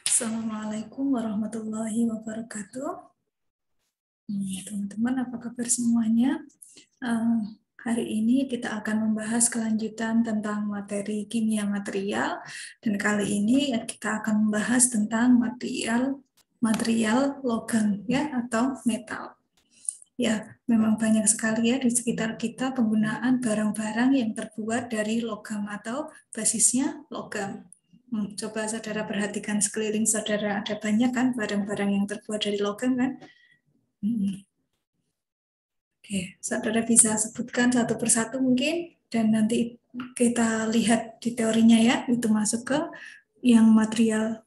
Assalamualaikum warahmatullahi wabarakatuh. Teman-teman, apa kabar semuanya? Hari ini kita akan membahas kelanjutan tentang materi kimia material, dan kali ini kita akan membahas tentang material logam ya atau metal. Ya, memang banyak sekali ya di sekitar kita penggunaan barang-barang yang terbuat dari logam atau basisnya logam. Coba saudara perhatikan sekeliling saudara, ada banyak kan barang-barang yang terbuat dari logam kan? Oke, saudara bisa sebutkan satu persatu mungkin, dan nanti kita lihat di teorinya ya, itu masuk ke yang material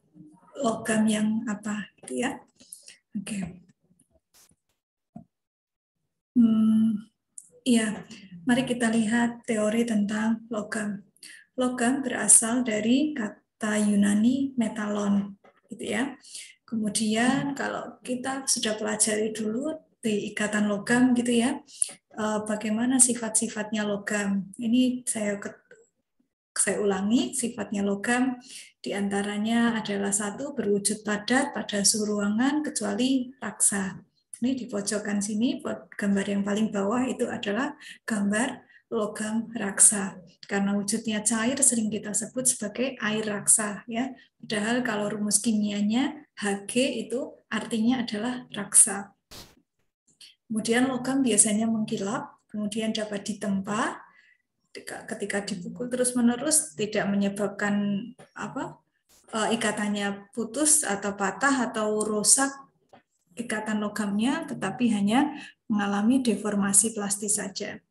logam yang apa gitu ya. Oke. Ya, mari kita lihat teori tentang logam. Logam berasal dari kata Yunani metalon, gitu ya. Kemudian kalau kita sudah pelajari dulu di ikatan logam gitu ya, bagaimana sifat-sifatnya logam. Ini saya ulangi, sifatnya logam diantaranya adalah satu, berwujud padat pada suhu ruangan kecuali raksa. Ini di pojokan sini, gambar yang paling bawah itu adalah gambar logam raksa. Karena wujudnya cair sering kita sebut sebagai air raksa ya. Padahal kalau rumus kimianya Hg itu artinya adalah raksa. Kemudian logam biasanya mengkilap, kemudian dapat ditempa. Ketika dipukul terus-menerus tidak menyebabkan ikatannya putus atau patah atau rusak ikatan logamnya, tetapi hanya mengalami deformasi plastis saja.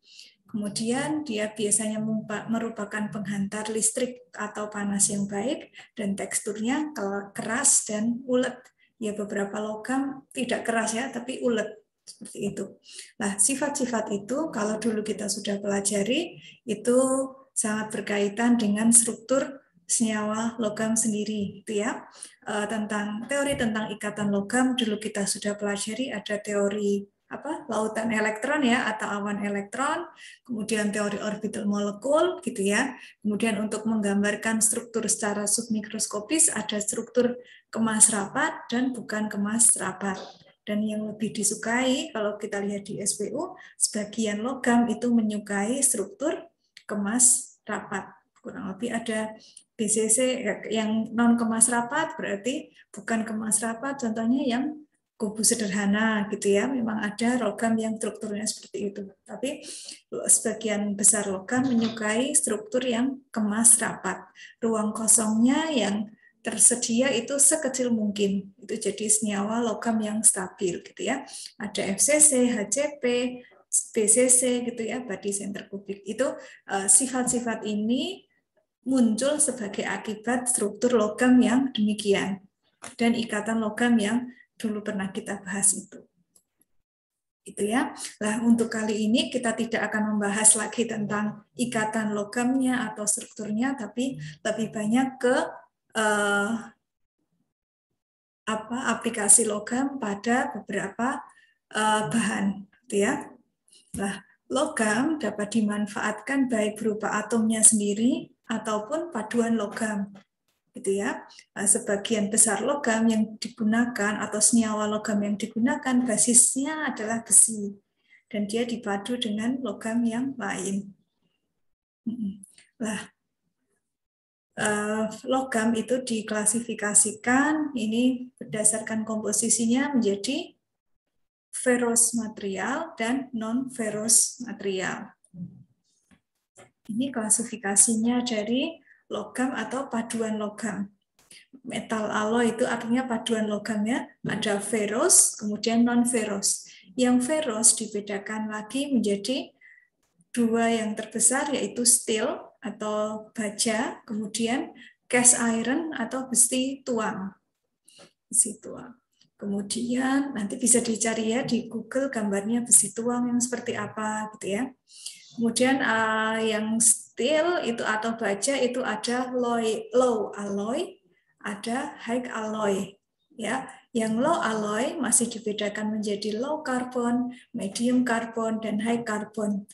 Kemudian dia biasanya merupakan penghantar listrik atau panas yang baik, dan teksturnya keras dan ulet. Ya, beberapa logam tidak keras ya, tapi ulet seperti itu. Nah, sifat-sifat itu kalau dulu kita sudah pelajari, itu sangat berkaitan dengan struktur senyawa logam sendiri, gitu ya. Tentang teori tentang ikatan logam dulu kita sudah pelajari, ada teori lautan elektron ya atau awan elektron, kemudian teori orbital molekul gitu ya. Kemudian untuk menggambarkan struktur secara submikroskopis ada struktur kemas rapat dan bukan kemas rapat. Dan yang lebih disukai kalau kita lihat di SPU, sebagian logam itu menyukai struktur kemas rapat. Kurang lebih ada BCC yang non kemas rapat, berarti bukan kemas rapat, contohnya yang kubu sederhana gitu ya. Memang ada logam yang strukturnya seperti itu, tapi sebagian besar logam menyukai struktur yang kemas rapat. Ruang kosongnya yang tersedia itu sekecil mungkin. Itu jadi senyawa logam yang stabil gitu ya. Ada FCC, HCP, BCC gitu ya, body center kubik. Itu sifat-sifat ini muncul sebagai akibat struktur logam yang demikian dan ikatan logam yang dulu pernah kita bahas itu. Itu ya. Nah, untuk kali ini kita tidak akan membahas lagi tentang ikatan logamnya atau strukturnya, tapi lebih banyak ke aplikasi logam pada beberapa bahan, gitu ya. Nah, logam dapat dimanfaatkan baik berupa atomnya sendiri ataupun paduan logam, gitu ya. Nah, sebagian besar logam yang digunakan atau senyawa logam yang digunakan basisnya adalah besi, dan dia dipadu dengan logam yang lain. Nah, logam itu diklasifikasikan ini berdasarkan komposisinya menjadi ferrous material dan non-ferrous material. Ini klasifikasinya dari logam atau paduan logam. Metal alloy itu artinya paduan logamnya, ada ferrous, kemudian non-ferrous. Yang ferrous dibedakan lagi menjadi dua yang terbesar, yaitu steel atau baja, kemudian cast iron atau besi tuang. Besi tuang. Kemudian nanti bisa dicari ya di Google gambarnya besi tuang yang seperti apa gitu ya. Kemudian yang steel itu atau baja itu ada low alloy, ada high alloy. Ya, yang low alloy masih dibedakan menjadi low carbon, medium carbon, dan high carbon.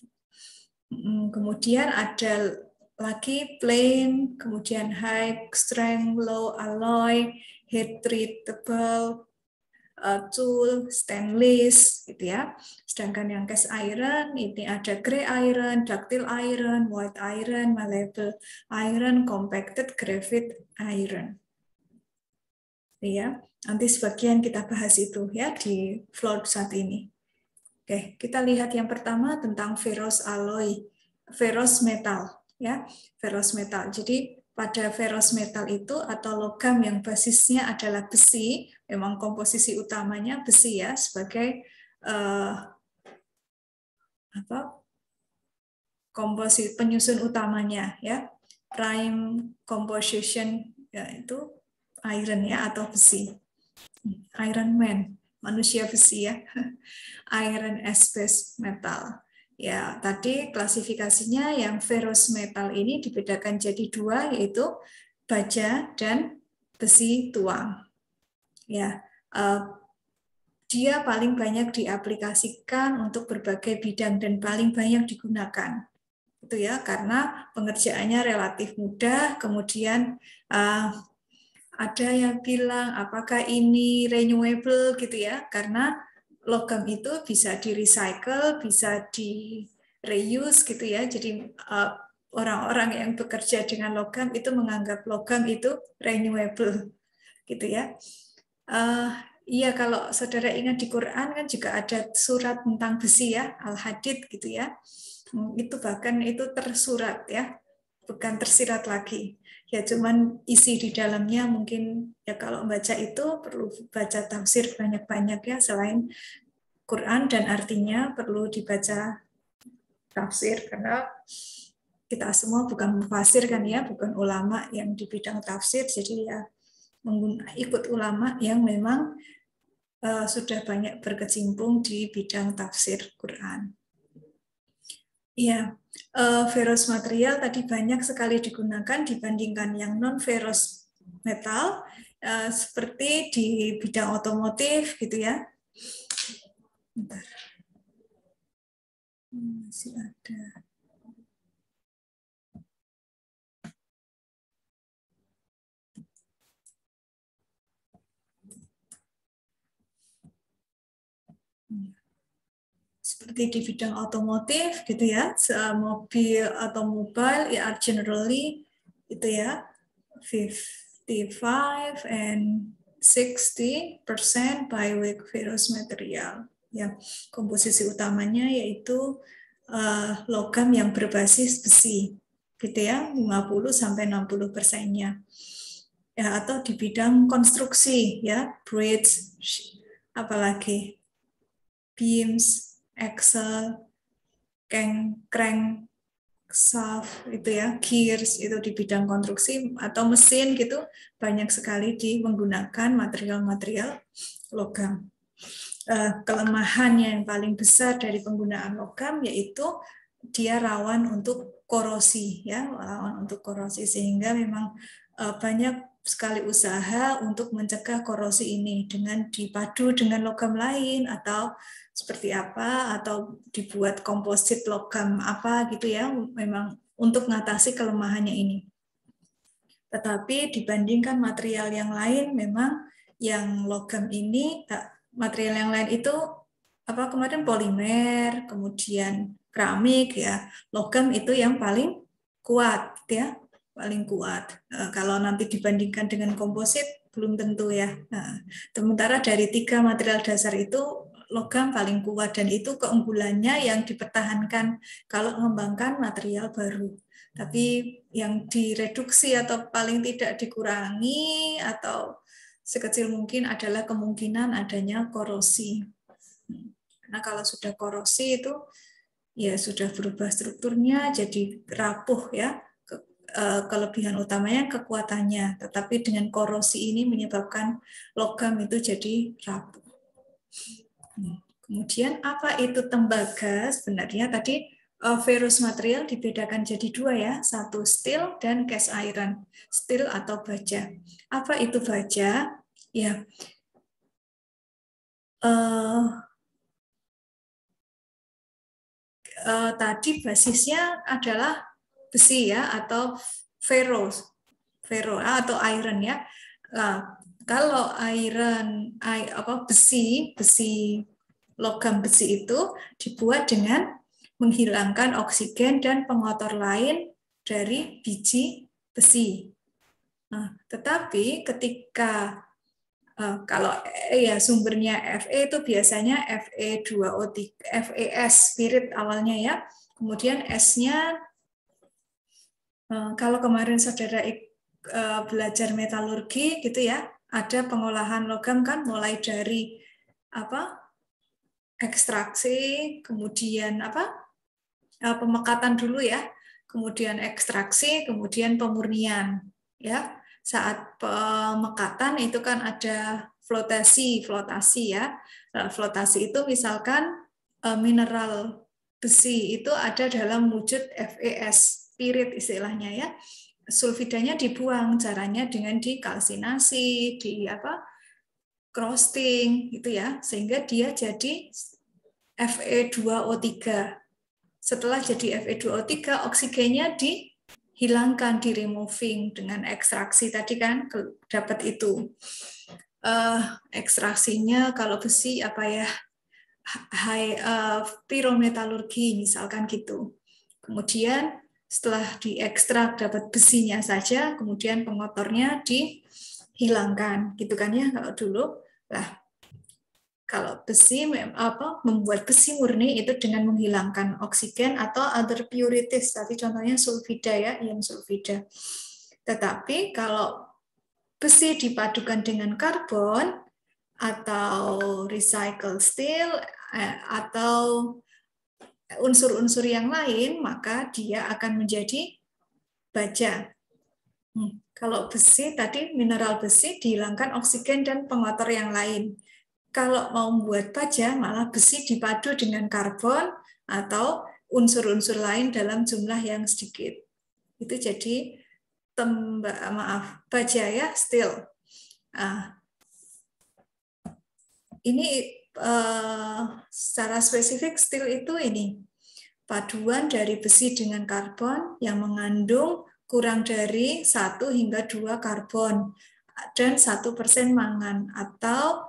Kemudian ada lagi plain, kemudian high strength, low alloy. heat treatable, tool, stainless, gitu ya. Sedangkan yang cast iron ini ada gray iron, ductile iron, white iron, malleable iron, compacted graphite iron. Ya, nanti sebagian kita bahas itu ya di floor saat ini. Oke, kita lihat yang pertama tentang ferrous alloy, ferrous metal, ya, ferrous metal. Jadi pada ferrous metal itu atau logam yang basisnya adalah besi, memang komposisi utamanya besi ya sebagai komposisi penyusun utamanya ya, prime composition yaitu iron ya atau besi. Iron Man, manusia besi ya, iron as base metal. Ya, tadi klasifikasinya yang ferrous metal ini dibedakan jadi dua, yaitu baja dan besi tuang. Ya, dia paling banyak diaplikasikan untuk berbagai bidang dan paling banyak digunakan. Itu ya, karena pengerjaannya relatif mudah, kemudian ada yang bilang apakah ini renewable gitu ya, karena logam itu bisa di-recycle, bisa di-reuse gitu ya. Jadi orang-orang yang bekerja dengan logam itu menganggap logam itu renewable gitu ya. Iya, kalau saudara ingat di Quran kan juga ada surat tentang besi ya, Al-Hadid gitu ya. Itu bahkan itu tersurat ya, bukan tersirat lagi. Ya cuman isi di dalamnya mungkin ya kalau membaca itu perlu baca tafsir banyak-banyak ya, selain Quran dan artinya perlu dibaca tafsir karena kita semua bukan mufasir kan ya, bukan ulama yang di bidang tafsir, jadi ya ikut ulama yang memang sudah banyak berkecimpung di bidang tafsir Quran. Ya, ferrous material tadi banyak sekali digunakan dibandingkan yang non-ferrous metal, seperti di bidang otomotif gitu ya. Bentar. Masih ada. Seperti di bidang otomotif gitu ya, mobil atau mobile ya generally itu ya 55 and 60% by weak ferrous material. Ya, komposisi utamanya yaitu logam yang berbasis besi, gitu ya, 50 sampai 60%-nya. Ya, atau di bidang konstruksi ya, bridge, apalagi beams, axle, crank, shaft itu ya, gears itu di bidang konstruksi atau mesin gitu banyak sekali menggunakan material-material logam. Kelemahan yang paling besar dari penggunaan logam yaitu dia rawan untuk korosi ya, rawan untuk korosi, sehingga memang banyak sekali usaha untuk mencegah korosi ini dengan dipadu dengan logam lain atau seperti apa, atau dibuat komposit logam apa gitu ya, memang untuk mengatasi kelemahannya ini. Tetapi dibandingkan material yang lain, memang yang logam ini, material yang lain itu apa kemarin polimer, kemudian keramik ya, logam itu yang paling kuat ya, paling kuat. Kalau nanti dibandingkan dengan komposit belum tentu ya. Nah, sementara dari 3 material dasar itu logam paling kuat, dan itu keunggulannya yang dipertahankan kalau mengembangkan material baru. Tapi yang direduksi atau paling tidak dikurangi atau sekecil mungkin adalah kemungkinan adanya korosi. Karena kalau sudah korosi itu ya sudah berubah strukturnya jadi rapuh ya. Kelebihan utamanya kekuatannya, tetapi dengan korosi ini menyebabkan logam itu jadi rapuh. Kemudian apa itu tembaga? Sebenarnya tadi ferrous material dibedakan jadi dua ya, satu steel dan cast iron. Steel atau baja. Apa itu baja? Ya, tadi basisnya adalah besi ya, atau ferro atau iron ya. Nah, kalau besi logam besi itu dibuat dengan menghilangkan oksigen dan pengotor lain dari biji besi. Nah, tetapi ketika kalau ya sumbernya Fe itu biasanya Fe2O3, FeS spirit awalnya ya. Kemudian S-nya kalau kemarin saudara belajar metalurgi gitu ya, ada pengolahan logam kan mulai dari ekstraksi, kemudian pemekatan dulu ya, kemudian ekstraksi, kemudian pemurnian ya. Saat pemekatan itu kan ada flotasi ya. Flotasi itu misalkan mineral besi itu ada dalam wujud FeS spirit istilahnya ya. Sulfidanya dibuang, caranya dengan dikalsinasi, crossing gitu ya, sehingga dia jadi Fe2O3. Setelah jadi Fe2O3, oksigennya dihilangkan, di removing dengan ekstraksi tadi kan dapat itu. Ekstraksinya kalau besi apa ya? Pirometalurgi misalkan gitu. Kemudian setelah diekstrak dapat besinya saja, kemudian pengotornya dihilangkan, gitu kan ya kalau dulu. Lah, kalau besi membuat besi murni itu dengan menghilangkan oksigen atau other purities, tadi contohnya sulfida ya, ion sulfida. Tetapi kalau besi dipadukan dengan karbon atau recycle steel atau unsur-unsur yang lain, maka dia akan menjadi baja. Kalau besi tadi mineral besi dihilangkan oksigen dan pengotor yang lain. Kalau mau membuat baja malah besi dipadu dengan karbon atau unsur-unsur lain dalam jumlah yang sedikit. Itu jadi baja ya, steel. Ini secara spesifik steel itu ini paduan dari besi dengan karbon yang mengandung kurang dari 1 hingga 2 karbon dan 1% mangan atau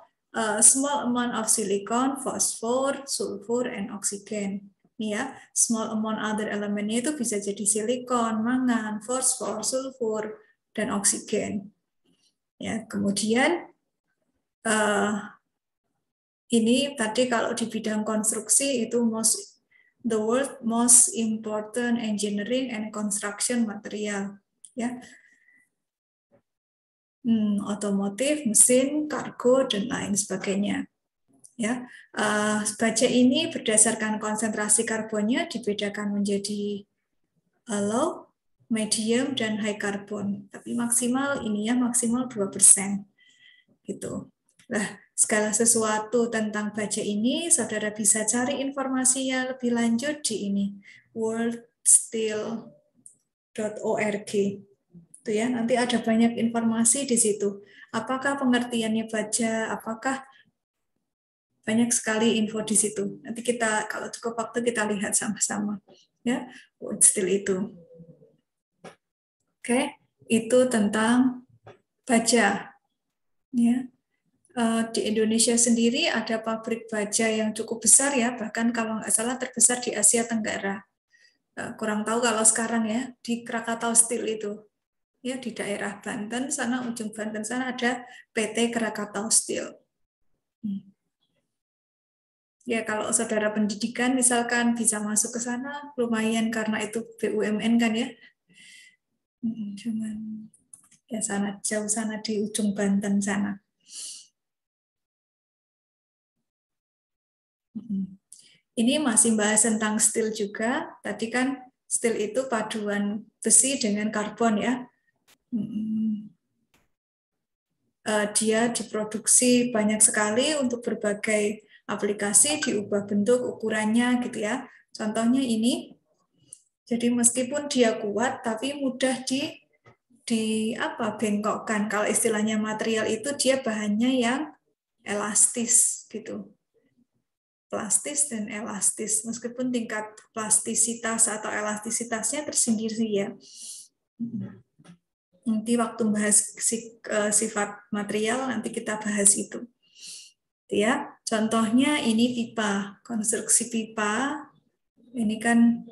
small amount of silicon, fosfor, sulfur, and oxygen. Ini ya, small amount other elementnya itu bisa jadi silikon, mangan, fosfor, sulfur, dan oksigen. Ya, kemudian ini tadi kalau di bidang konstruksi itu the world most important engineering and construction material, ya, otomotif, mesin, kargo dan lain sebagainya. Ya, baja ini berdasarkan konsentrasi karbonnya dibedakan menjadi low, medium, dan high carbon. Tapi maksimal ini ya maksimal 2%. Gitu. Nah, segala sesuatu tentang baja ini, saudara bisa cari informasinya lebih lanjut di ini, worldsteel.org. Itu ya, nanti ada banyak informasi di situ. Apakah pengertiannya baja, apakah banyak sekali info di situ. Nanti kita kalau cukup waktu kita lihat sama-sama. Ya, worldsteel itu. Oke, itu tentang baja. Ya. Di Indonesia sendiri ada pabrik baja yang cukup besar ya, bahkan kalau nggak salah terbesar di Asia Tenggara. Kurang tahu kalau sekarang ya, di Krakatau Steel itu. Ya, di daerah Banten sana, ujung Banten sana ada PT Krakatau Steel. Ya, kalau saudara pendidikan misalkan bisa masuk ke sana, lumayan karena itu BUMN kan ya. Cuman ya sana jauh sana di ujung Banten sana. Ini masih bahas tentang steel juga. Tadi kan steel itu paduan besi dengan karbon ya. Dia diproduksi banyak sekali untuk berbagai aplikasi, diubah bentuk, ukurannya gitu ya. Contohnya ini. Jadi meskipun dia kuat, tapi mudah bengkokkan. Kalau istilahnya material itu dia bahannya yang elastis gitu. Plastis dan elastis, meskipun tingkat plastisitas atau elastisitasnya tersendiri ya. Nanti waktu bahas sifat material, nanti kita bahas itu. Ya, contohnya ini pipa, konstruksi pipa. Ini kan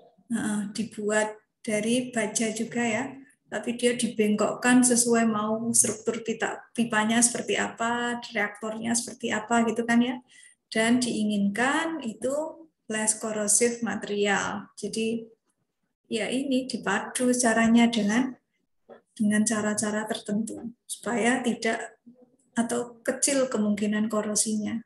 dibuat dari baja juga ya, tapi dia dibengkokkan sesuai mau struktur pipanya seperti apa, reaktornya seperti apa gitu kan ya. Dan diinginkan itu less corrosive material. Jadi ya ini dipadu caranya dengan cara-cara tertentu supaya tidak atau kecil kemungkinan korosinya.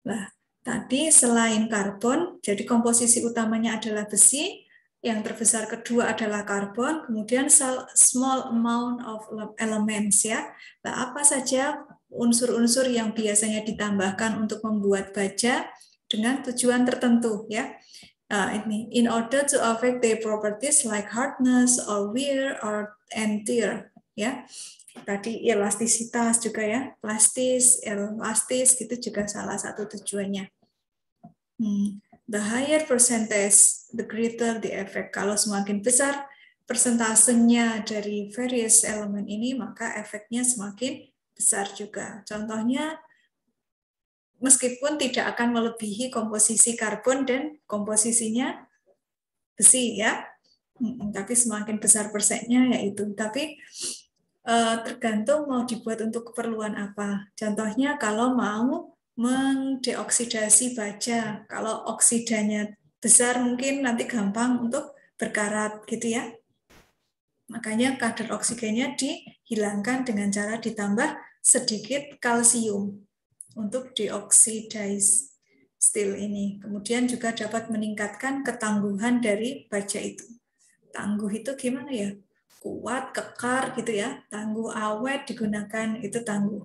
Nah, tadi selain karbon, jadi komposisi utamanya adalah besi, yang terbesar kedua adalah karbon, kemudian small amount of elements ya. Nah, apa saja unsur-unsur yang biasanya ditambahkan untuk membuat baja dengan tujuan tertentu ya. Ini in order to affect their properties like hardness or wear or tear ya. Tadi elastisitas juga ya, elastis gitu juga salah satu tujuannya. The higher percentage, the greater the effect. Kalau semakin besar persentasenya dari various elemen ini, maka efeknya semakin besar juga. Contohnya, meskipun tidak akan melebihi komposisi karbon dan komposisinya besi ya, tapi semakin besar persennya yaitu. Tapi tergantung mau dibuat untuk keperluan apa. Contohnya kalau mau mendeoksidasi baja, kalau oksidanya besar mungkin nanti gampang untuk berkarat gitu ya. Makanya kadar oksigennya dihilangkan dengan cara ditambah sedikit kalsium untuk deoxidize steel ini. Kemudian juga dapat meningkatkan ketangguhan dari baja itu. Tangguh itu gimana ya? Kuat, kekar gitu ya, tangguh, awet digunakan itu tangguh.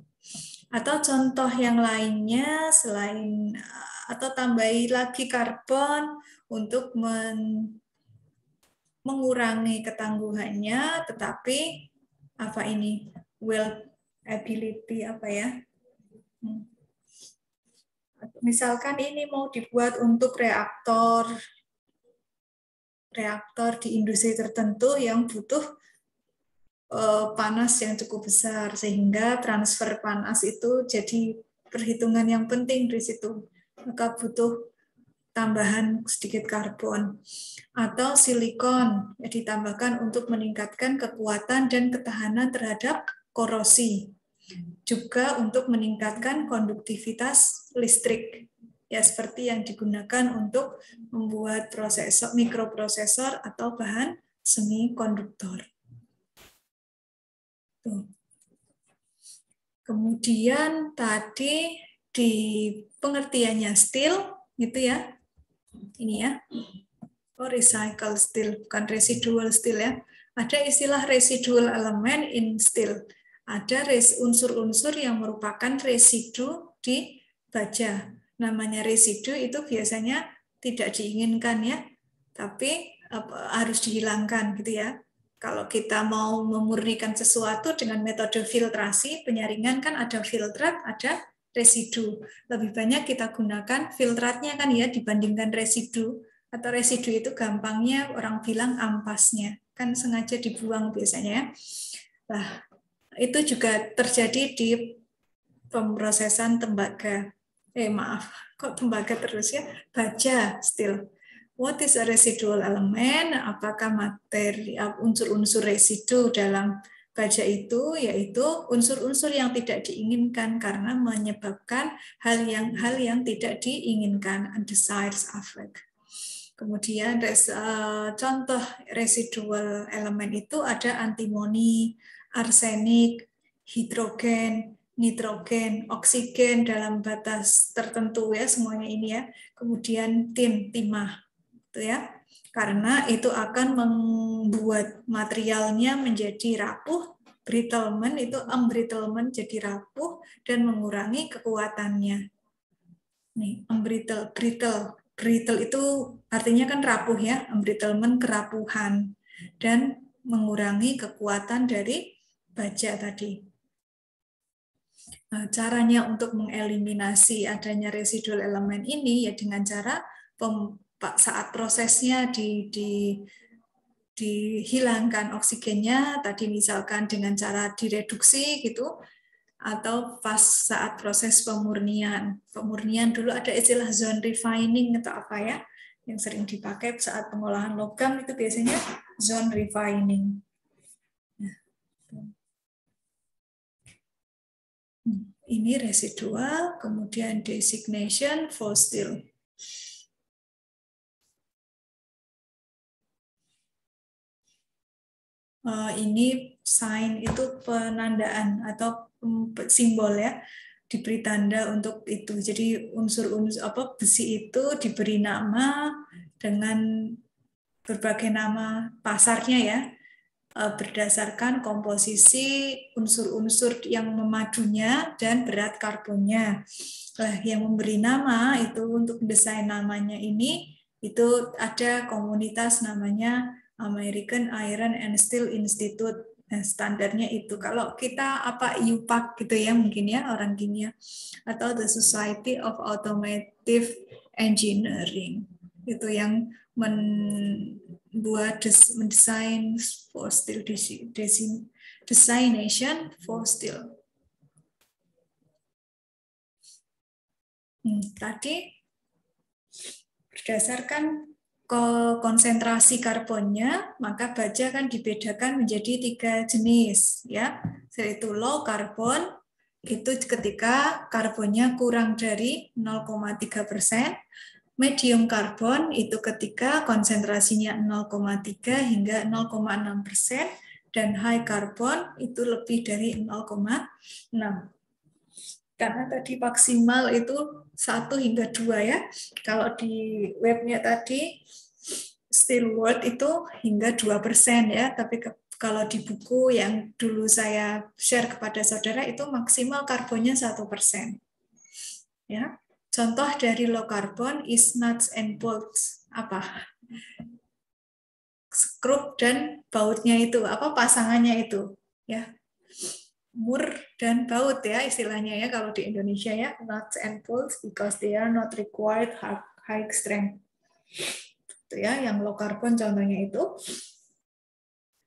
Atau contoh yang lainnya selain atau tambahi lagi karbon untuk mengurangi ketangguhannya, tetapi apa ini weldability apa ya? Misalkan ini mau dibuat untuk reaktor di industri tertentu yang butuh panas yang cukup besar, sehingga transfer panas itu jadi perhitungan yang penting di situ. Maka butuh tambahan sedikit karbon. Atau silikon yang ditambahkan untuk meningkatkan kekuatan dan ketahanan terhadap korosi. Juga untuk meningkatkan konduktivitas listrik. Ya, seperti yang digunakan untuk membuat mikroprosesor atau bahan semikonduktor. Kemudian tadi di pengertiannya steel gitu ya. Ini ya. Recycle steel, bukan residual steel ya. Ada istilah residual element in steel. Ada unsur-unsur yang merupakan residu di baja. Namanya residu itu biasanya tidak diinginkan ya, tapi harus dihilangkan gitu ya. Kalau kita mau memurnikan sesuatu dengan metode filtrasi, penyaringan kan ada filtrat, ada residu. Lebih banyak kita gunakan filtratnya kan ya dibandingkan residu. Atau residu itu gampangnya orang bilang ampasnya. Kan sengaja dibuang biasanya. Nah, itu juga terjadi di pemrosesan tembaga. Kok tembaga terus ya? Baja, steel. What is a residual element? Apakah materi unsur-unsur residu dalam baja itu, yaitu unsur-unsur yang tidak diinginkan karena menyebabkan hal yang tidak diinginkan, undesired effect. Kemudian contoh residual elemen itu ada antimoni, arsenik, hidrogen, nitrogen, oksigen dalam batas tertentu ya semuanya ini ya. Kemudian timah. Ya, karena itu akan membuat materialnya menjadi rapuh, embrittlement jadi rapuh dan mengurangi kekuatannya. Nih, brittle itu artinya kan rapuh ya, embrittlement kerapuhan dan mengurangi kekuatan dari baja tadi. Nah, caranya untuk mengeliminasi adanya residual elemen ini ya dengan cara saat prosesnya dihilangkan oksigennya, tadi misalkan dengan cara direduksi gitu, atau pas saat proses pemurnian. Pemurnian dulu ada istilah zone refining atau apa ya, yang sering dipakai saat pengolahan logam itu biasanya zone refining. Ini residual, kemudian designation, fossil. Ini sign itu penandaan atau simbol ya, diberi tanda untuk itu. Jadi unsur-unsur apa besi itu diberi nama dengan berbagai nama pasarnya ya, berdasarkan komposisi unsur-unsur yang memadunya dan berat karbonnya. Nah, yang memberi nama itu untuk desain namanya ini itu ada komunitas namanya American Iron and Steel Institute. Nah, standarnya itu. Kalau kita apa IUPAC gitu ya mungkin ya orang kimia, atau the Society of Automotive Engineering itu yang membuat mendesain for steel designation for steel. Tadi berdasarkan konsentrasi karbonnya, maka baja kan dibedakan menjadi 3 jenis, ya, yaitu low carbon, itu ketika karbonnya kurang dari 0,3%, medium carbon itu ketika konsentrasinya 0,3 hingga 0,6%, dan high carbon itu lebih dari 0,6. Karena tadi maksimal itu 1 hingga 2 ya. Kalau di webnya tadi Steel World itu hingga 2% ya, tapi kalau di buku yang dulu saya share kepada saudara itu maksimal karbonnya 1%. Ya. Contoh dari low carbon is nuts and bolts. Apa? Skrup dan bautnya itu, apa pasangannya itu, ya. Mur dan baut ya istilahnya ya kalau di Indonesia ya, nuts and bolts because they are not required high strength. Itu ya, yang low carbon contohnya itu.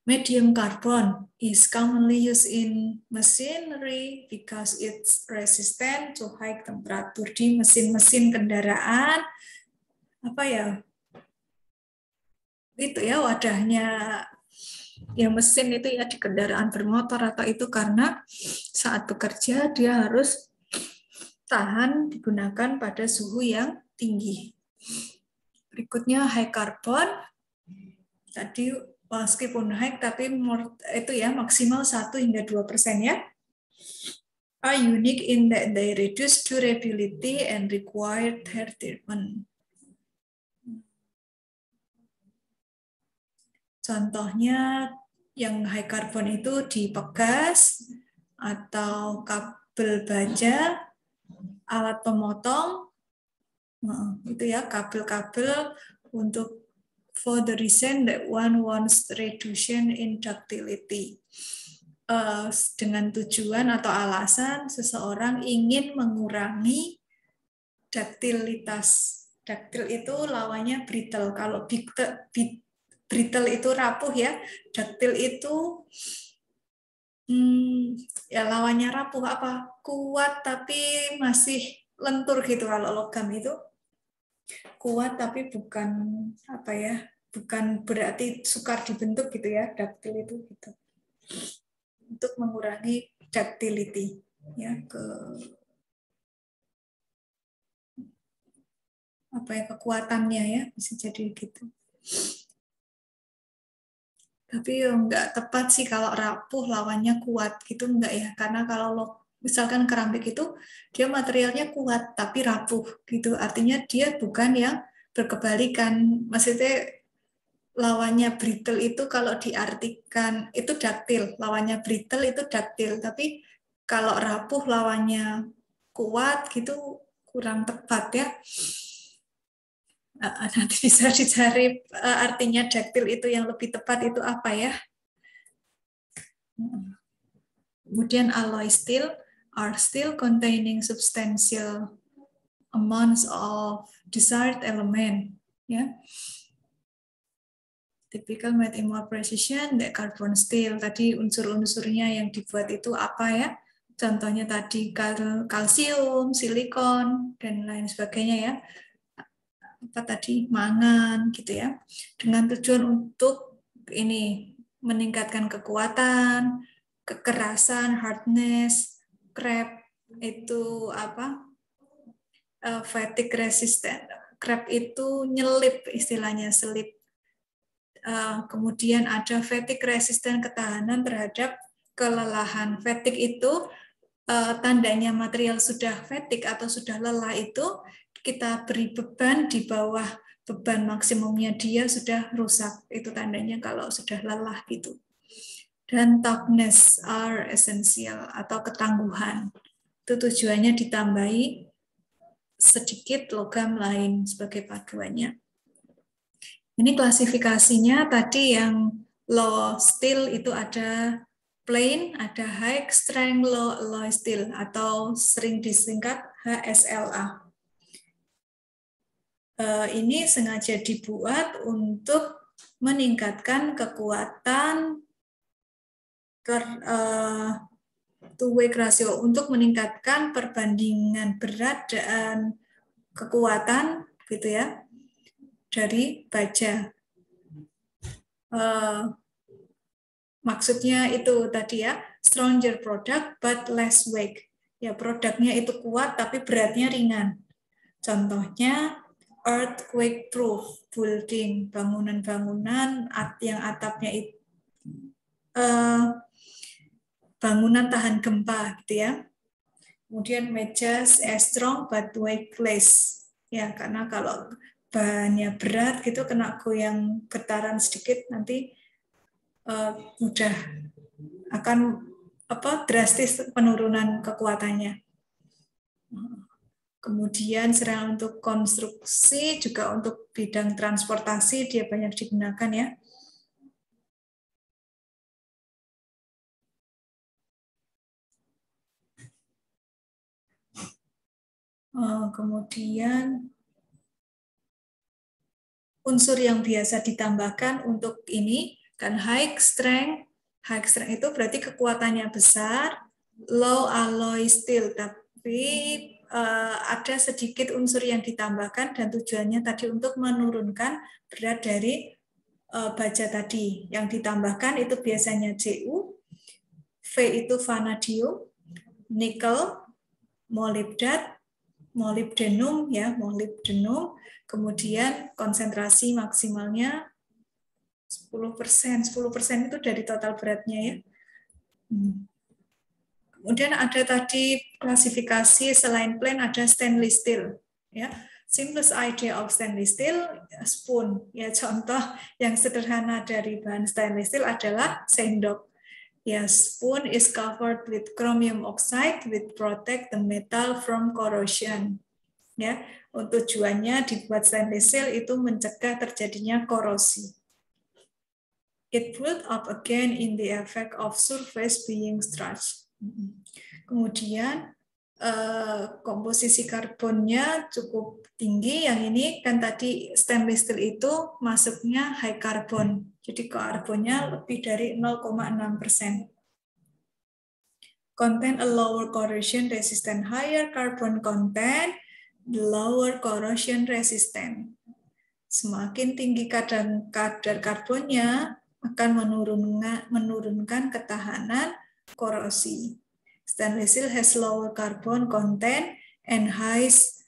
Medium carbon is commonly used in machinery because it's resistant to high temperature. Di mesin-mesin kendaraan apa ya? Itu ya wadahnya ya mesin itu ya di kendaraan bermotor atau itu karena saat bekerja dia harus tahan digunakan pada suhu yang tinggi. Berikutnya high carbon. Tadi meskipun high tapi itu ya maksimal 1 hingga 2% ya. Are unique in that they reduce durability and require hair treatment. Contohnya yang high carbon itu di pegas atau kabel baja, alat pemotong, itu ya kabel-kabel untuk for the reason that one wants reduction in ductility. Dengan tujuan atau alasan seseorang ingin mengurangi duktilitas. Duktil itu lawannya brittle. Kalau brittle itu rapuh ya, duktil itu ya lawannya rapuh apa? Kuat tapi masih lentur gitu. Kalau logam itu kuat tapi bukan apa ya? Bukan berarti sukar dibentuk gitu ya, duktil itu gitu. Untuk mengurangi ductility ya ke apa ya kekuatannya ya bisa jadi gitu. Tapi enggak tepat sih kalau rapuh lawannya kuat gitu enggak ya, karena kalau misalkan keramik itu dia materialnya kuat tapi rapuh gitu, artinya dia bukan yang berkebalikan, maksudnya lawannya brittle itu kalau diartikan itu duktil, lawannya brittle itu duktil, tapi kalau rapuh lawannya kuat gitu kurang tepat ya. Nanti bisa dicari artinya duktil itu yang lebih tepat itu apa ya. Kemudian alloy steel are steel containing substantial amounts of desired element ya. Typical made in more precision, the carbon steel. Tadi unsur-unsurnya yang dibuat itu apa ya? Contohnya tadi kalsium, silikon, dan lain sebagainya ya. Apa tadi? Mangan gitu ya. Dengan tujuan untuk ini meningkatkan kekuatan, kekerasan, hardness, crab itu apa? Fatigue resistant. Crab itu nyelip istilahnya, selip. Kemudian ada fatigue resistant, ketahanan terhadap kelelahan. Fatigue itu tandanya material sudah fatigue atau sudah lelah itu kita beri beban di bawah beban maksimumnya dia sudah rusak. Itu tandanya kalau sudah lelah gitu. Dan toughness are essential atau ketangguhan. Itu tujuannya ditambahi sedikit logam lain sebagai paduannya. Ini klasifikasinya tadi yang low steel itu ada plain, ada high strength low alloy steel atau sering disingkat HSLA. Ini sengaja dibuat untuk meningkatkan kekuatan two-way ratio, untuk meningkatkan perbandingan berat dan kekuatan gitu ya dari baja. Maksudnya itu tadi ya, stronger product but less weight. Ya, produknya itu kuat tapi beratnya ringan. Contohnya earthquake proof building, bangunan-bangunan yang atapnya itu bangunan tahan gempa gitu ya. Kemudian mejas strong but weightless. Ya, karena kalau bahannya berat gitu kena goyang getaran sedikit nanti mudah akan drastis penurunan kekuatannya. Kemudian selain untuk konstruksi juga untuk bidang transportasi dia banyak digunakan ya. Kemudian unsur yang biasa ditambahkan untuk ini kan high strength itu berarti kekuatannya besar, low alloy steel tapi ada sedikit unsur yang ditambahkan dan tujuannya tadi untuk menurunkan berat dari baja tadi. Yang ditambahkan itu biasanya Cu, V itu vanadium, nikel, molybdenum ya, molybdenum. Kemudian konsentrasi maksimalnya 10%. 10% itu dari total beratnya ya. Kemudian ada tadi klasifikasi selain plain ada stainless steel ya. Simplest idea of stainless steel, spoon. Ya, contoh yang sederhana dari bahan stainless steel adalah sendok. Ya, spoon is covered with chromium oxide which protect the metal from corrosion. Ya, tujuannya dibuat stainless steel itu mencegah terjadinya korosi. It built up again in the effect of surface being stretched. Kemudian komposisi karbonnya cukup tinggi. Yang ini kan tadi stainless steel itu masuknya high carbon. Jadi karbonnya lebih dari 0,6%. Contain a lower corrosion resistant. Higher carbon content, lower corrosion resistant. Semakin tinggi kadar karbonnya akan menurunkan ketahanan korosi. Stainless steel has lower carbon content and has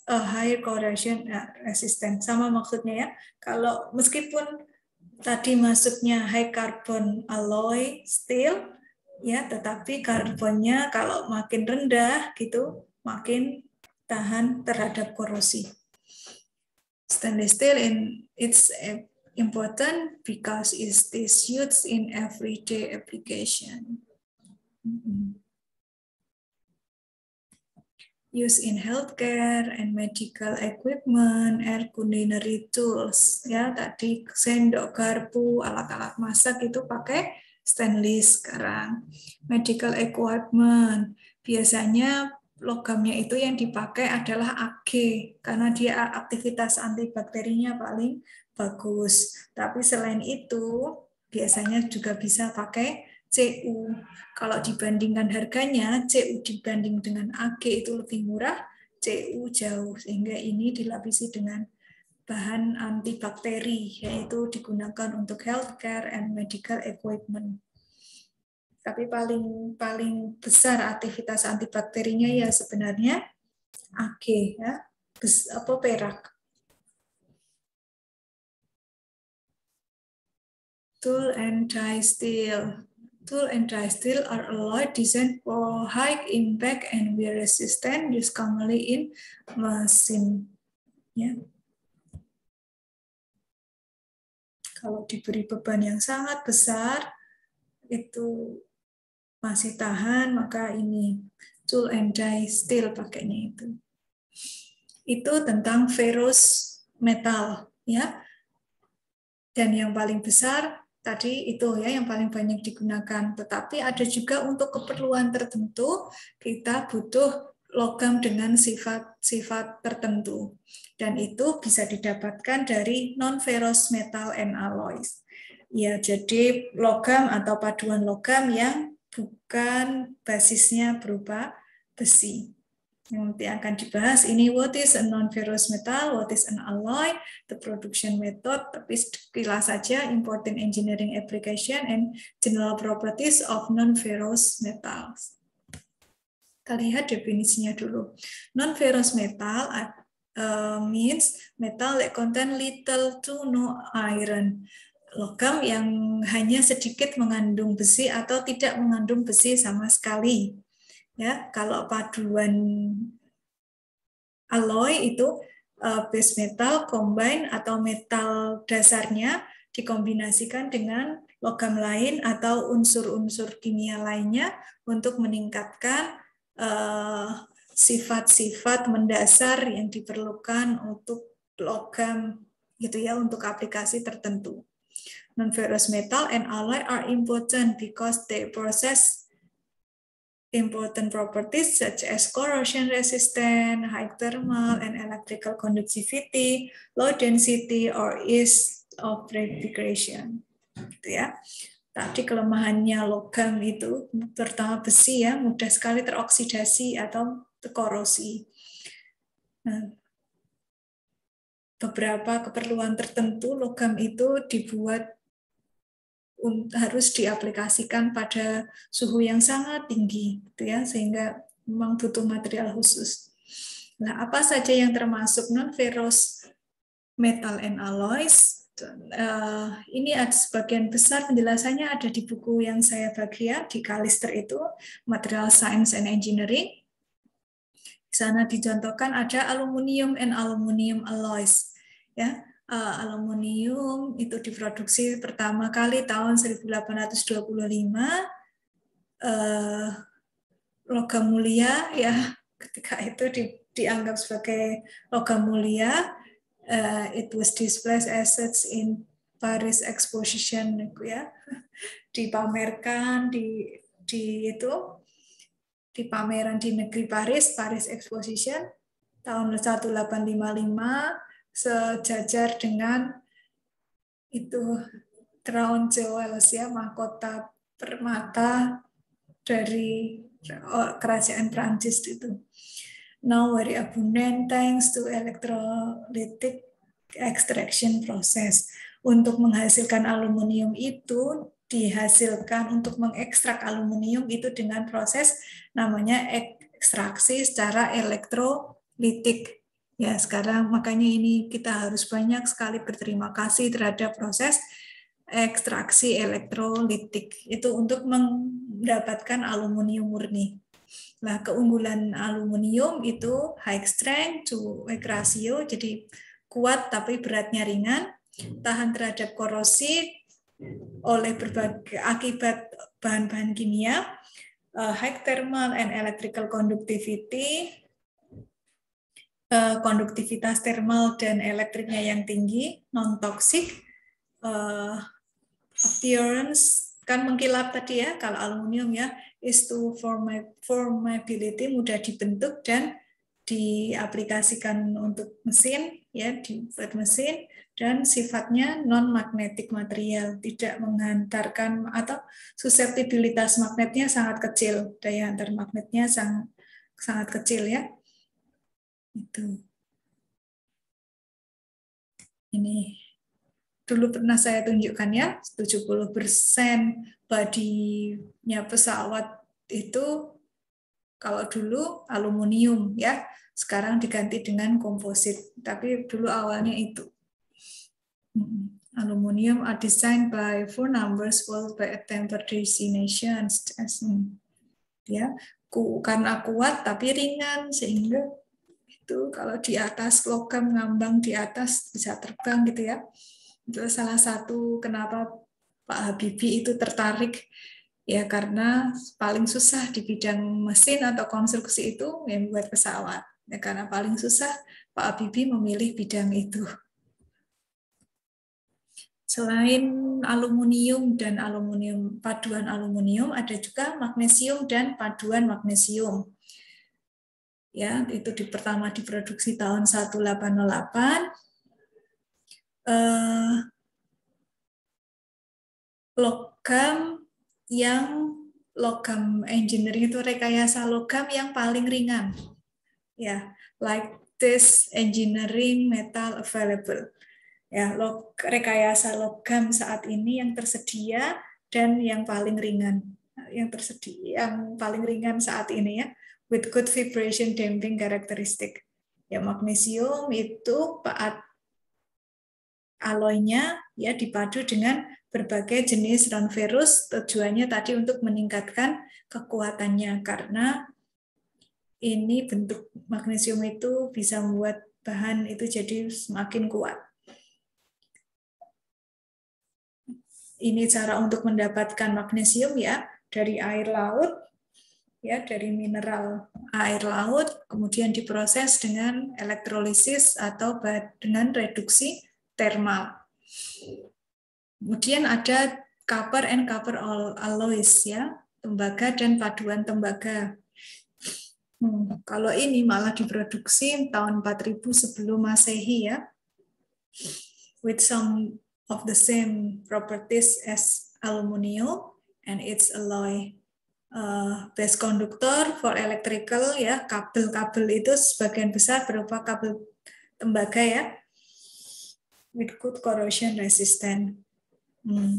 a higher corrosion resistance. Sama maksudnya ya. Kalau meskipun tadi masuknya high carbon alloy steel ya, tetapi karbonnya kalau makin rendah gitu makin tahan terhadap korosi. Stainless steel it's important because it is used in everyday application. Used in healthcare and medical equipment, air culinary tools. Ya, tadi sendok, garpu, alat-alat masak itu pakai stainless sekarang. Medical equipment, biasanya logamnya itu yang dipakai adalah Ag, karena dia aktivitas antibakterinya paling bagus. Tapi selain itu, biasanya juga bisa pakai CU. Kalau dibandingkan harganya, CU dibanding dengan AG itu lebih murah, CU jauh. Sehingga ini dilapisi dengan bahan antibakteri, yaitu digunakan untuk healthcare and medical equipment. Tapi paling besar aktivitas antibakterinya ya sebenarnya AG, ya, perak. Tool and dry steel. Tool and dry steel are alloy designed for high impact and wear resistant, used commonly in machine. Ya. Kalau diberi beban yang sangat besar, itu masih tahan, maka ini tool and die steel pakainya itu. Itu tentang ferrous metal, ya. Dan yang paling besar tadi itu ya yang paling banyak digunakan. Tetapi ada juga untuk keperluan tertentu kita butuh logam dengan sifat-sifat tertentu. Dan itu bisa didapatkan dari non-ferrous metal and alloys. Ya, jadi logam atau paduan logam yang bukan basisnya berupa besi. Yang nanti akan dibahas ini what is a non-ferrous metal, what is an alloy, the production method, tapi sekilas saja important engineering application and general properties of non-ferrous metals. Kita lihat definisinya dulu. Non-ferrous metal means metal that contain little to no iron. Logam yang hanya sedikit mengandung besi atau tidak mengandung besi sama sekali. Ya, kalau paduan alloy itu base metal combine atau metal dasarnya dikombinasikan dengan logam lain atau unsur-unsur kimia lainnya untuk meningkatkan sifat-sifat mendasar yang diperlukan untuk logam gitu ya, untuk aplikasi tertentu. Non-ferrous metal and alloy are important because they possess important properties such as corrosion resistant, high thermal and electrical conductivity, low density, or ease of degradation. Gitu ya. Tadi kelemahannya logam itu, terutama besi ya, mudah sekali teroksidasi atau terkorosi. Nah, beberapa keperluan tertentu logam itu dibuat harus diaplikasikan pada suhu yang sangat tinggi, gitu ya, sehingga memang butuh material khusus. Nah, apa saja yang termasuk non-ferrous metal and alloys? Ini ada sebagian besar penjelasannya ada di buku yang saya bagi ya, di Kalister itu, Material Science and Engineering. Di sana dicontohkan ada aluminium and aluminium alloys. Ya, aluminium itu diproduksi pertama kali tahun 1825. Logam mulia ya, ketika itu dianggap sebagai logam mulia. It was displayed as such in Paris Exposition ya, dipamerkan di pameran di negeri Paris Exposition tahun 1855 sejajar dengan itu crown jewels ya, mahkota permata dari kerajaan Prancis itu. Now very abundant thanks to electrolytic extraction process. Untuk menghasilkan aluminium itu dihasilkan untuk mengekstrak aluminium itu dengan proses namanya ekstraksi secara elektrolitik. Ya, sekarang makanya ini kita harus banyak sekali berterima kasih terhadap proses ekstraksi elektrolitik itu untuk mendapatkan aluminium murni. Nah, keunggulan aluminium itu high strength to weight ratio, jadi kuat tapi beratnya ringan, tahan terhadap korosi oleh berbagai akibat bahan-bahan kimia, high thermal and electrical conductivity, konduktivitas thermal dan elektriknya yang tinggi, non-toxic, appearance kan mengkilap tadi ya, kalau aluminium ya, is to formability, mudah dibentuk dan diaplikasikan untuk mesin, ya, dibuat mesin, dan sifatnya non magnetik material, tidak menghantarkan atau suseptibilitas magnetnya sangat kecil, daya antar magnetnya sangat kecil, ya. Itu. Ini dulu pernah saya tunjukkan, ya, 70% bodinya pesawat itu kalau dulu aluminium, ya, sekarang diganti dengan komposit, tapi dulu awalnya itu. Aluminium are designed by 4 numbers followed by a tempered destination. Ya, karena kuat tapi ringan, sehingga itu kalau di atas logam ngambang di atas bisa terbang gitu, ya. Itu salah satu kenapa Pak Habibie itu tertarik, ya, karena paling susah di bidang mesin atau konstruksi itu yang buat pesawat. Ya, karena paling susah, Pak Habibie memilih bidang itu. Selain aluminium dan paduan aluminium, ada juga magnesium dan paduan magnesium. Ya, itu pertama diproduksi tahun 1808. Logam engineering itu rekayasa logam yang paling ringan, ya, like this engineering metal available, ya, rekayasa logam saat ini yang tersedia dan yang paling ringan, yang paling ringan saat ini, ya, with good vibration damping characteristic. Ya, magnesium itu alloy-nya, ya, dipadu dengan berbagai jenis non-ferrous, tujuannya tadi untuk meningkatkan kekuatannya, karena ini bentuk magnesium itu bisa membuat bahan itu jadi semakin kuat. Ini cara untuk mendapatkan magnesium, ya, dari air laut, ya, dari mineral air laut, kemudian diproses dengan elektrolisis atau dengan reduksi termal. Kemudian ada copper and copper alloys, ya, tembaga dan paduan tembaga. Kalau ini malah diproduksi tahun 4000 sebelum Masehi, ya, with some of the same properties as aluminium and its alloy. Base conductor for electrical, ya, kabel-kabel itu sebagian besar berupa kabel tembaga, ya, with good corrosion resistant.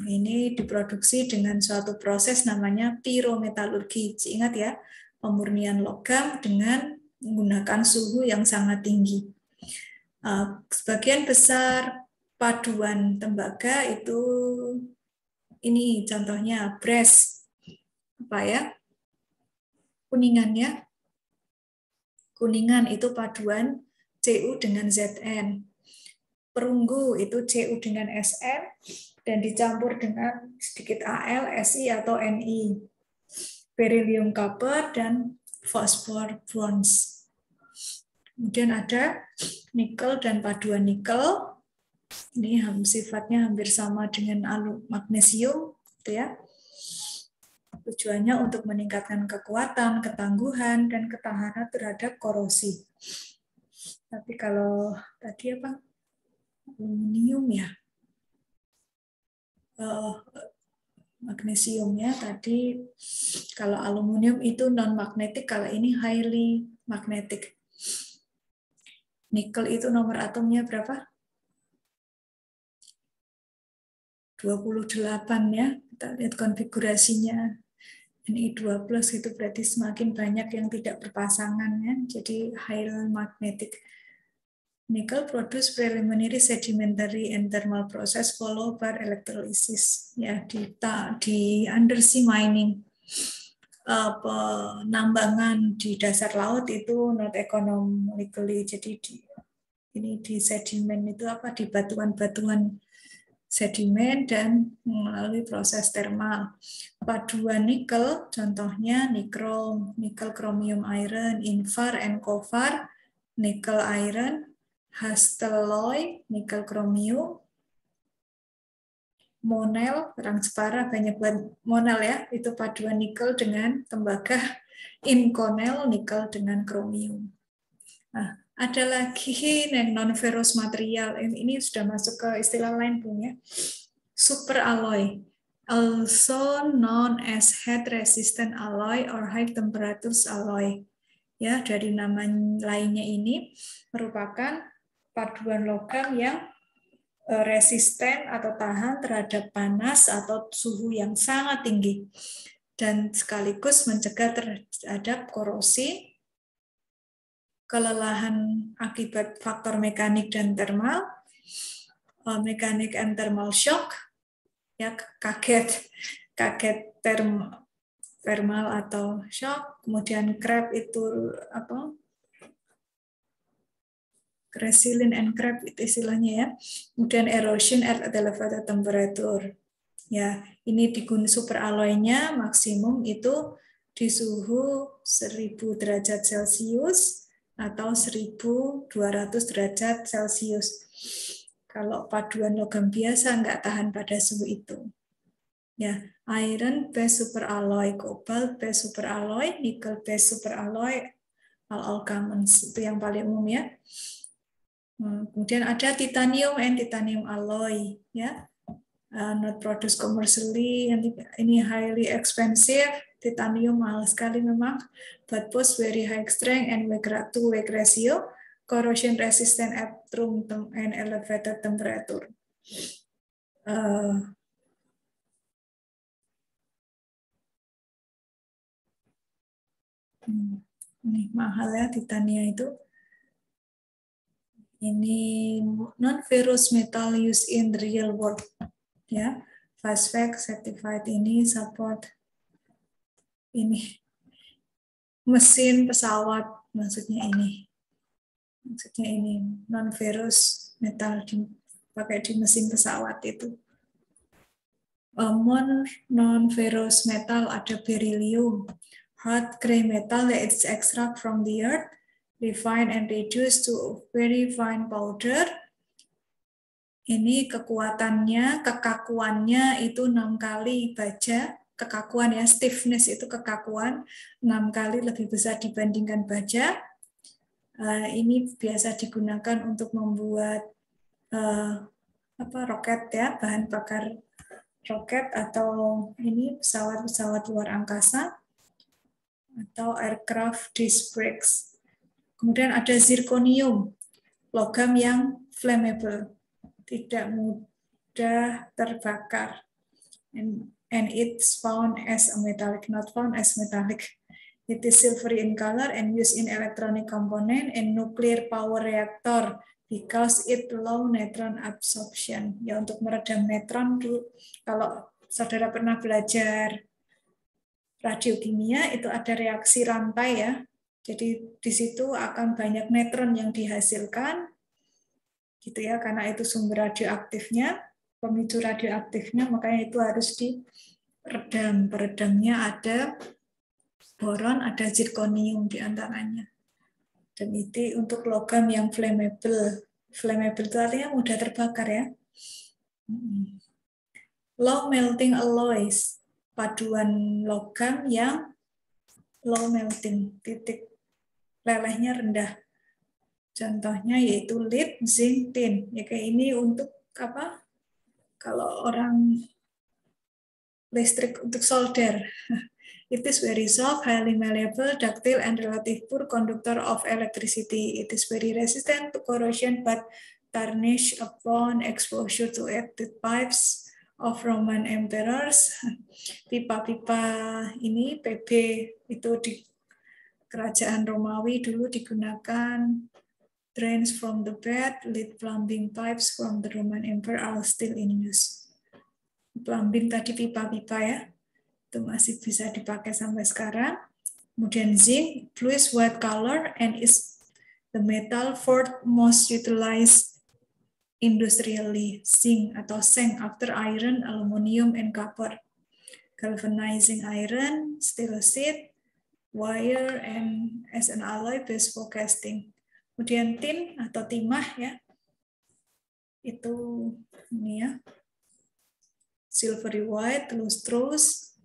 Ini diproduksi dengan suatu proses namanya pirometalurgi. Ingat, ya, pemurnian logam dengan menggunakan suhu yang sangat tinggi. Sebagian besar paduan tembaga itu ini contohnya brass, apa, ya, kuningan, ya. Kuningan itu paduan Cu dengan Zn. Perunggu itu Cu dengan Sn dan dicampur dengan sedikit Al, Si atau Ni. Beryllium copper dan fosfor bronze. Kemudian ada nikel dan paduan nikel. Ini sifatnya hampir sama dengan magnesium, gitu, ya. Tujuannya untuk meningkatkan kekuatan, ketangguhan, dan ketahanan terhadap korosi. Tapi kalau tadi apa? Aluminium, ya. Magnesium, ya, tadi kalau aluminium itu non magnetik, kalau ini highly magnetic. Nikel itu nomor atomnya berapa? 28, ya. Kita lihat konfigurasinya. Ni2+ itu berarti semakin banyak yang tidak berpasangan, ya. Jadi highly magnetic. Nickel produce preliminary sedimentary and thermal process followed by electrolysis, ya, di undersea mining, penambangan di dasar laut itu not economically, jadi ini di sedimen itu apa, di batuan-batuan sedimen dan melalui proses termal. Paduan nikel contohnya nichrome, nickel chromium iron, invar and covar, nickel iron, hastelloy, nikel kromium, monel, perang Jepara banyak buat monel, ya, itu paduan nikel dengan tembaga, inconel, nikel dengan kromium. Nah, ada lagi yang non-ferrous material. Ini sudah masuk ke istilah lain punya. Superalloy, also known as heat-resistant alloy or high-temperature alloy. Ya, dari nama lainnya ini merupakan paduan logam yang resisten atau tahan terhadap panas atau suhu yang sangat tinggi dan sekaligus mencegah terhadap korosi, kelelahan akibat faktor mekanik dan termal, mekanik and thermal shock, ya kaget thermal atau shock, kemudian crab itu apa? Resilient and crab itu istilahnya ya. Kemudian erosion at elevated temperature. Ya, ini digunakan superalloy-nya maksimum itu di suhu 1000 derajat Celcius atau 1200 derajat Celcius. Kalau paduan logam biasa nggak tahan pada suhu itu. Ya, iron base superalloy, cobalt base superalloy, nickel base superalloy, all commons itu yang paling umum ya. Kemudian ada titanium and titanium alloy ya. Not produced commercially, ini highly expensive, titanium mahal sekali memang, but post very high strength and weight to weight ratio, corrosion resistant at room and elevated temperature. Ini mahal ya titanium itu. Ini non-ferrous metal used in the real world. Ya, FastFact certified ini support ini mesin pesawat maksudnya ini non-ferrous metal dipakai di mesin pesawat itu. Non-ferrous metal ada beryllium, hard gray metal that is extract from the earth, refined and reduced to very fine powder. Ini kekakuannya itu 6 kali baja, kekakuan ya, stiffness itu kekakuan 6 kali lebih besar dibandingkan baja. Ini biasa digunakan untuk membuat roket ya, bahan bakar roket atau ini pesawat-pesawat luar angkasa atau aircraft disc brakes. Kemudian ada zirconium, logam yang flammable, tidak mudah terbakar, and it's found as a metallic, not found as metallic. It is silvery in color and used in electronic component and nuclear power reactor because it low neutron absorption. Ya, untuk meredam neutron dulu. Kalau saudara pernah belajar radiokimia itu ada reaksi rantai ya. Jadi di situ akan banyak neutron yang dihasilkan gitu ya, karena itu sumber radioaktifnya, pemicu radioaktifnya, makanya itu harus diredam. Peredamnya ada boron, ada zirconium di antaranya. Dan itu untuk logam yang flammable. Flammable itu artinya mudah terbakar ya. Low melting alloys, paduan logam yang low melting, titik lelehnya rendah. Contohnya yaitu lead, zinc, tin. Ya kayak ini untuk apa? Kalau orang listrik untuk solder. It is very soft, highly malleable, ductile, and relative poor conductor of electricity. It is very resistant to corrosion but tarnish upon exposure to active pipes of Roman emperors. Pipa-pipa ini PB itu di kerajaan Romawi dulu digunakan. Drains from the bed, lead plumbing pipes from the Roman Emperor are still in use. Plumbing tadi pipa-pipa ya, itu masih bisa dipakai sampai sekarang. Kemudian zinc, bluish white color, and is the metal fourth most utilized industrially. Zinc atau seng after iron, aluminium, and copper. Galvanizing iron, steel sheet, wire, and as an alloy base for casting. Kemudian tin atau timah ya, itu ini ya, silvery white, lustrous,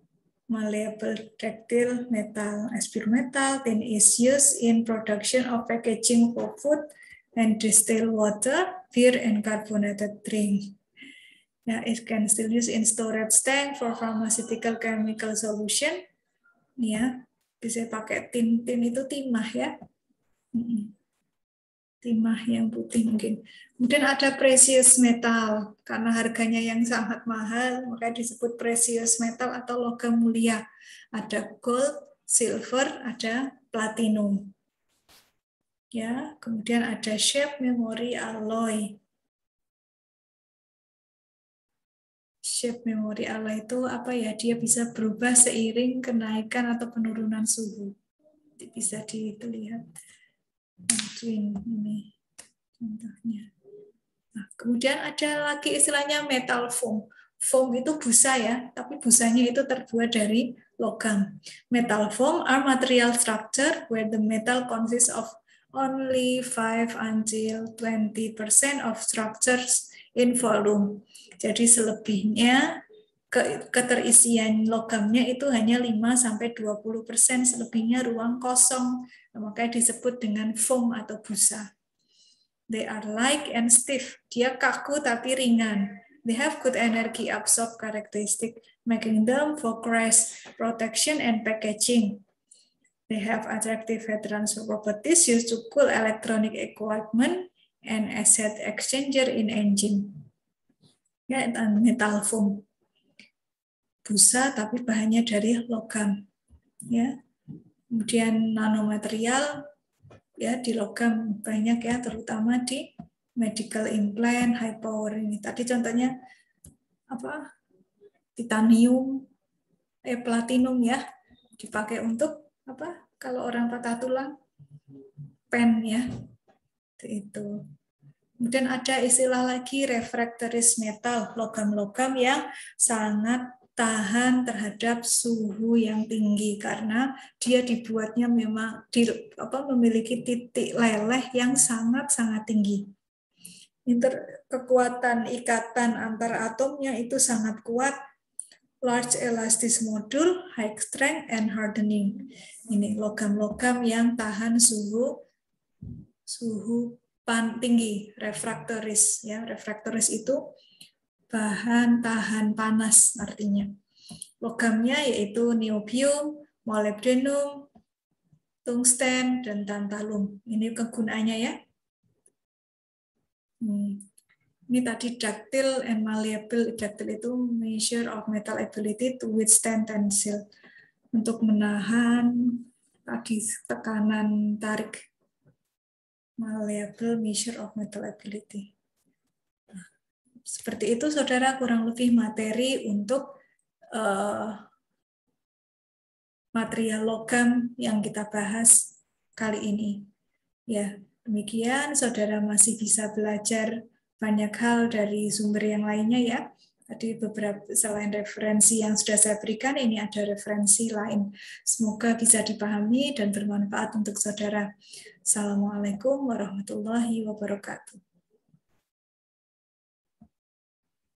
malleable ductile metal. As pure metal, tin is used in production of packaging for food and distilled water, beer, and carbonated drink. Yeah, it can still use in storage tank for pharmaceutical chemical solution. Ya, bisa pakai tin itu timah ya. Timah yang putih mungkin. Kemudian ada precious metal, karena harganya yang sangat mahal, maka disebut precious metal atau logam mulia. Ada gold, silver, ada platinum. Ya, kemudian ada shape memory alloy. Shape memory alloy itu apa ya? Dia bisa berubah seiring kenaikan atau penurunan suhu. Bisa dilihat. Ini contohnya. Nah, kemudian ada lagi istilahnya metal foam. Foam itu busa ya, tapi busanya itu terbuat dari logam. Metal foam are material structure where the metal consists of only 5 until 20% of structures in volume. Jadi selebihnya keterisian logamnya itu hanya 5-20%, selebihnya ruang kosong. Makanya disebut dengan foam atau busa. They are light and stiff. Dia kaku tapi ringan. They have good energy absorb characteristic, making them for crash protection and packaging. They have attractive heat transfer properties used to cool electronic equipment and as heat exchanger in engine. Ya, metal foam. Busa tapi bahannya dari logam. Ya. Kemudian nanomaterial ya di logam banyak ya, terutama di medical implant, high power ini. Tadi contohnya apa? Titanium, platinum ya, dipakai untuk apa? Kalau orang patah tulang, pen ya. Itu. Kemudian ada istilah lagi refractories metal, logam-logam yang sangat tahan terhadap suhu yang tinggi karena dia dibuatnya memang memiliki titik leleh yang sangat-sangat tinggi. Kekuatan ikatan antar atomnya itu sangat kuat, large elastic module, high strength and hardening. Ini logam-logam yang tahan suhu tinggi, refractories ya. Refractories itu bahan tahan panas artinya. Logamnya yaitu niobium, molybdenum, tungsten, dan tantalum. Ini kegunaannya ya. Ini tadi ductile and malleable. Ductile itu measure of metal ability to withstand tensile. Untuk menahan tadi tekanan tarik. Malleable measure of metal ability. Seperti itu, saudara, kurang lebih materi untuk material logam yang kita bahas kali ini. Ya, demikian, saudara masih bisa belajar banyak hal dari sumber yang lainnya ya. Tadi beberapa selain referensi yang sudah saya berikan, ini ada referensi lain. Semoga bisa dipahami dan bermanfaat untuk saudara. Assalamualaikum warahmatullahi wabarakatuh.